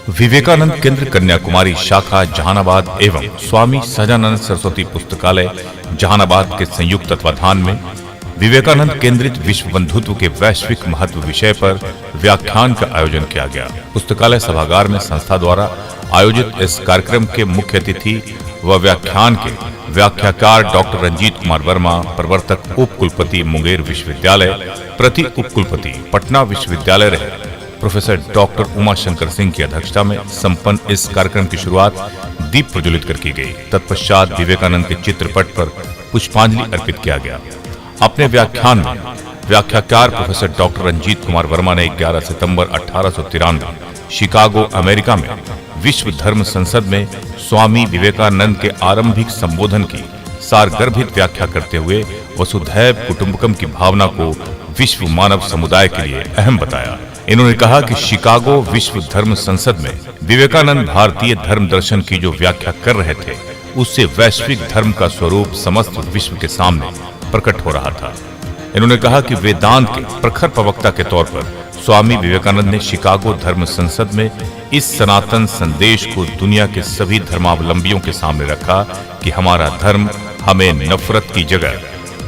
विवेकानंद केंद्र कन्याकुमारी शाखा जहानाबाद एवं स्वामी सहजानंद सरस्वती पुस्तकालय जहानाबाद के संयुक्त तत्वाधान में विवेकानंद केंद्रित विश्व बंधुत्व के वैश्विक महत्व विषय पर व्याख्यान का आयोजन किया गया। पुस्तकालय सभागार में संस्था द्वारा आयोजित इस कार्यक्रम के मुख्य अतिथि व व्याख्यान के व्याख्याकार डॉक्टर रंजीत कुमार वर्मा, प्रवर्तक उप कुलपति मुंगेर विश्वविद्यालय, प्रति उप कुलपति पटना विश्वविद्यालय रहे प्रोफेसर डॉक्टर उमा शंकर सिंह की अध्यक्षता में संपन्न इस कार्यक्रम की शुरुआत दीप प्रज्वलित कर की गई। तत्पश्चात विवेकानंद के चित्रपट पर पुष्पांजलि अर्पित किया गया। अपने व्याख्यान में व्याख्याकार प्रोफेसर डॉक्टर रंजीत कुमार वर्मा ने 11 सितंबर 1893 शिकागो अमेरिका में विश्व धर्म संसद में स्वामी विवेकानंद के आरंभिक संबोधन की सारगर्भित व्याख्या करते हुए वसुधैव कुटुंबकम की भावना को विश्व मानव समुदाय के लिए अहम बताया। इन्होंने कहा कि शिकागो विश्व धर्म संसद में विवेकानंद भारतीय धर्म दर्शन की जो व्याख्या कर रहे थे, उससे वैश्विक धर्म का स्वरूप समस्त विश्व के सामने प्रकट हो रहा था। इन्होंने कहा कि वेदांत के प्रखर प्रवक्ता के तौर पर स्वामी विवेकानंद ने शिकागो धर्म संसद में इस सनातन संदेश को दुनिया के सभी धर्मावलंबियों के सामने रखा कि हमारा धर्म हमें नफरत की जगह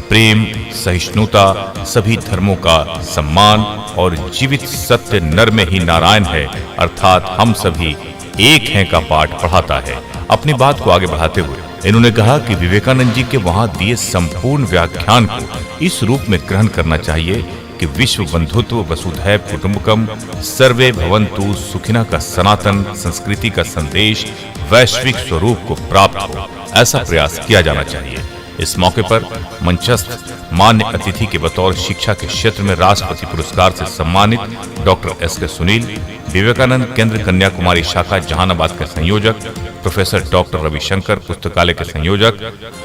प्रेम, सहिष्णुता, सभी धर्मों का सम्मान और जीवित सत्य नर में ही नारायण है, अर्थात हम सभी एक हैं का पाठ पढ़ाता है। अपनी बात को आगे बढ़ाते हुए इन्होंने कहा कि विवेकानंद जी के वहां दिए संपूर्ण व्याख्यान को इस रूप में ग्रहण करना चाहिए कि विश्व बंधुत्व, वसुधैव कुटुंबकम, सर्वे भवन्तु सुखिनः का सनातन संस्कृति का संदेश वैश्विक स्वरूप को प्राप्त हो, ऐसा प्रयास किया जाना चाहिए। इस मौके पर मंचस्थ मान्य अतिथि के बतौर शिक्षा के क्षेत्र में राष्ट्रपति पुरस्कार से सम्मानित डॉक्टर एस के सुनील, विवेकानंद केंद्र कन्याकुमारी शाखा जहानाबाद के संयोजक प्रोफेसर डॉक्टर रविशंकर, पुस्तकालय के संयोजक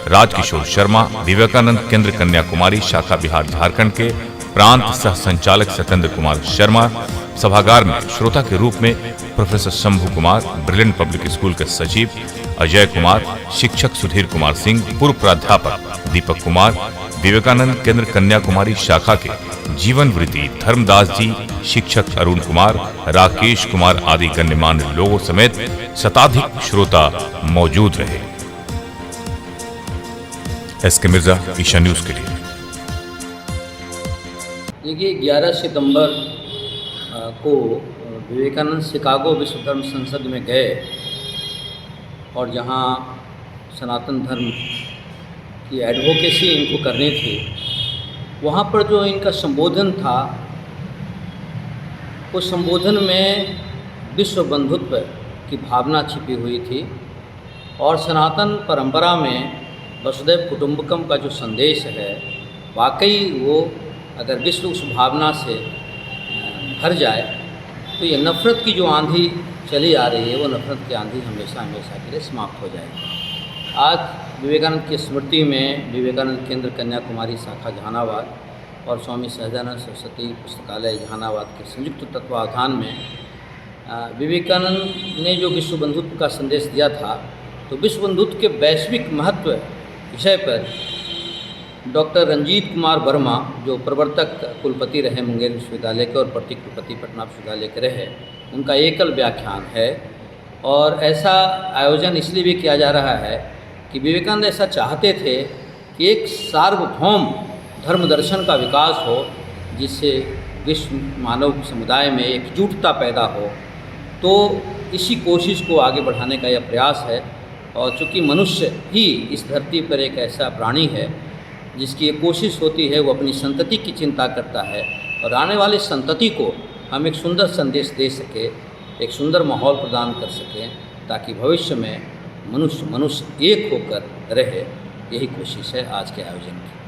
राजकिशोर शर्मा, विवेकानंद केंद्र कन्याकुमारी शाखा बिहार झारखंड के प्रांत सह संचालक सत्येंद्र कुमार शर्मा, सभागार में श्रोता के रूप में professor Shambhu Kumar, brilliant public school के सचिव अजय कुमार, शिक्षक सुधीर कुमार सिंह, पूर्व प्राध्यापक दीपक कुमार, विवेकानंद केंद्र कन्याकुमारी शाखा के जीवन वृत्ति धर्मदास जी, शिक्षक अरुण कुमार, राकेश कुमार आदि गण्यमान्य लोगों समेत शताधिक श्रोता मौजूद रहे। एस के मिर्जा, ईशा न्यूज के लिए। देखिए, 11 सितंबर को विवेकानंद शिकागो विश्व धर्म संसद में गए और जहाँ सनातन धर्म की एडवोकेसी इनको करनी थी, वहाँ पर जो इनका संबोधन था, उस संबोधन में विश्व बंधुत्व की भावना छिपी हुई थी और सनातन परंपरा में वसुधैव कुटुंबकम का जो संदेश है, वाकई वो अगर विश्व उस भावना से भर जाए तो ये नफ़रत की जो आंधी चली आ रही है, वो नफ़रत की आंधी हमेशा हमेशा के लिए समाप्त हो जाएगी। आज विवेकानंद की स्मृति में विवेकानंद केंद्र कन्याकुमारी शाखा जहानाबाद और स्वामी सहजानंद सरस्वती पुस्तकालय जहानाबाद के संयुक्त तत्वाधान में विवेकानंद ने जो विश्व बंधुत्व का संदेश दिया था, तो विश्व बंधुत्व के वैश्विक महत्व विषय पर डॉक्टर रंजीत कुमार वर्मा, जो प्रवर्तक कुलपति रहे मुंगेर विश्वविद्यालय के और प्रति कुलपति पटना विश्वविद्यालय के रहे, उनका एकल व्याख्यान है। और ऐसा आयोजन इसलिए भी किया जा रहा है कि विवेकानंद ऐसा चाहते थे कि एक सार्वभौम धर्म दर्शन का विकास हो, जिससे विश्व मानव समुदाय में एकजुटता पैदा हो। तो इसी कोशिश को आगे बढ़ाने का यह प्रयास है। और चूँकि मनुष्य ही इस धरती पर एक ऐसा प्राणी है जिसकी ये कोशिश होती है, वो अपनी संतति की चिंता करता है और आने वाली संतति को हम एक सुंदर संदेश दे सके, एक सुंदर माहौल प्रदान कर सकें, ताकि भविष्य में मनुष्य एक होकर रहे। यही कोशिश है आज के आयोजन की।